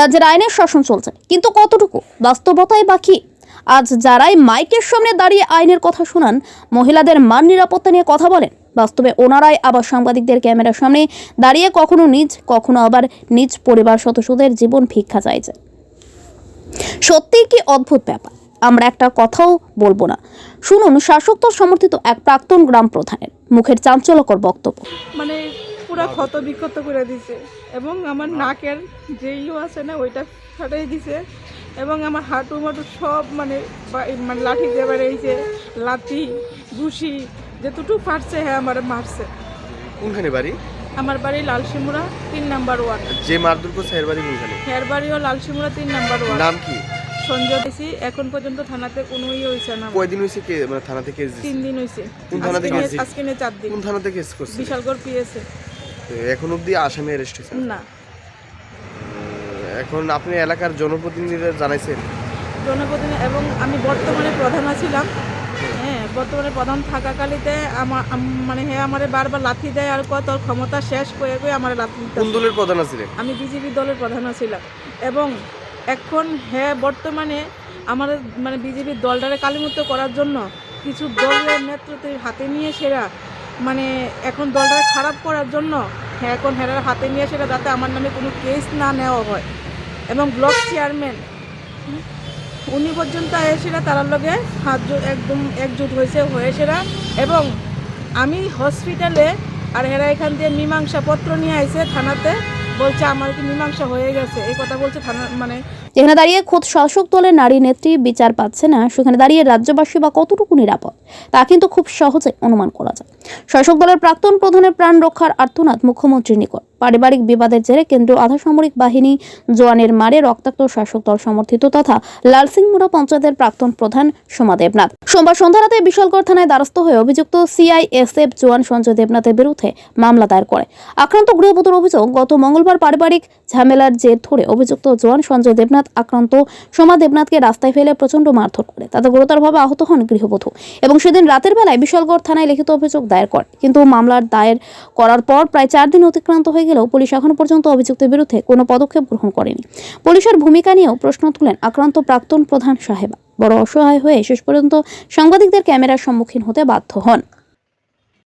রাজ্যের আইনের শাসন চলছে, কিন্তু কতটুকু বাস্তবতায় বাকি? আজ যারাই মাইকের সামনে দাঁড়িয়ে আইনের কথা শোনান, মহিলাদের মান নিরাপত্তা নিয়ে কথা বলেন, বাস্তবে ওনারাই আবার সাংবাদিকদের ক্যামেরার সামনে দাঁড়িয়ে কখনো কখনো আবার নিজ পরিবার সদস্যদের জীবন ভিক্ষা চাইছে। সত্যিই কি অদ্ভুত ব্যাপার। আমরা একটা কথাও বলবো না। শুনুন শাসক দল সমর্থিত এক প্রাক্তন গ্রাম প্রধানের মুখের চাঞ্চল্যকর বক্তব্য। মানে পুরো ক্ষত বিক্ষত করে দিছে এবং আমার নাকের যে আছে না ওইটা ফাটাই দিছে এবং আমার হাঁটু মাটু সব মানে লাঠি দিয়ে বেড়েছে, লাঠি ঘুষি যেটুকু ফাটছে হ্যাঁ আমার মারছে। কোনখানে বাড়ি? আমার বাড়ি লালশিমুরা ৩ নাম্বার ওয়ার্ড। যে মারধর করছে এর বাড়ি কোনখানে? এর বাড়িও লালশিমুরা ৩ নাম্বার ওয়ার্ড। নাম কি? সঞ্জয় দিছি। এখন পর্যন্ত থানাতে কোনো হইছে না। কয়দিন হইছে কে মানে থানা থেকে কেস দিছে? 3 দিন হইছে। কোন থানা থেকে? আজকে নিয়ে 4 দিন। কোন থানা থেকে কেস করছে? বিশালগড় পিএসএ। এখন অবধি আসামি অ্যারেস্ট হইছে না। এখন আপনি এলাকার জনপ্রতিনিধিরা জানাইছেন? জনপ্রতিনিধি এবং আমি বর্তমানে প্রধান ছিলাম। হ্যাঁ, বর্তমানে প্রধান থাকাকালীতে মানে হ্যাঁ আমারে বারবার লাথি দেয় আর কত ক্ষমতা শেষ করে আমার লাথি দিতে। কোন দলের প্রধান ছিলেন? আমি বিজেপি দলের প্রধান ছিলাম এবং এখন হ্যাঁ বর্তমানে আমার মানে বিজেপির দলটারে কালিমুক্ত করার জন্য কিছু দলের নেতৃত্বের হাতে নিয়ে সেরা মানে এখন দলটাকে খারাপ করার জন্য হ্যাঁ এখন হেরার হাতে নিয়ে সেরা যাতে আমার নামে কোনো কেস না নেওয়া হয় এবং ব্লক চেয়ারম্যান উনি পর্যন্ত এসেরা তার লগে একদম একজুট হয়েছেরা এবং আমি হসপিটালে আর হেরা এখান দিয়ে মীমাংসা পত্র নিয়ে আইছে থানাতে, বলছে আমার কি মীমাংসা হয়ে গেছে এই কথা বলছে থানা। মানে যেখানে দাঁড়িয়ে খোদ শাসক দলের নারী নেত্রী বিচার পাচ্ছে না, সেখানে দাঁড়িয়ে রাজ্যবাসী বা কতটুকু নিরাপদ তা কিন্তু খুব সহজে অনুমান করা যায়। শাসক দলের প্রাক্তন প্রধানের প্রাণ রক্ষার আর্তনাদ মুখ্যমন্ত্রীর নিকট। পারিবারিক বিবাদের জেরে কেন্দ্রীয় আধা সামরিক বাহিনী জওয়ানের মারে রক্তাক্ত শাসক দল সমর্থিত তথা লালসিংমুড়া পঞ্চায়েতের প্রাক্তন প্রধান সোমা দেবনাথ সোমবার সন্ধ্যা রাতে বিশালগড় থানায় দ্বারস্থ হয়ে অভিযুক্ত সিআইএসএফ জওয়ান সঞ্জয় দেবনাথের বিরুদ্ধে মামলা দায়ের করে। আক্রান্ত গৃহবধূর অভিযোগ, গত মঙ্গলবার পারিবারিক ঝামেলার জের ধরে অভিযুক্ত জওয়ান সঞ্জয় দেবনাথ আক্রান্ত সোমা দেবনাথকে রাস্তায় ফেলে প্রচন্ড মারধর করে। তাতে গুরুতরভাবে আহত হন গৃহবধূ এবং সেদিন রাতের বেলায় বিশালগড় থানায় লিখিত অভিযোগ দায়ের করে। কিন্তু মামলার দায়ের করার পর প্রায় 4 দিন অতিক্রান্ত হয়ে গেলেও পুলিশ এখনো পর্যন্ত অভিযুক্তের বিরুদ্ধে কোনো পদক্ষেপ গ্রহণ করেনি। পুলিশের ভূমিকা নিয়েও প্রশ্ন তুলেন আক্রান্ত প্রাক্তন প্রধান সাহেবা। বড় অসহায় হয়ে শেষ পর্যন্ত সাংবাদিকদের ক্যামেরার সম্মুখীন হতে বাধ্য হন।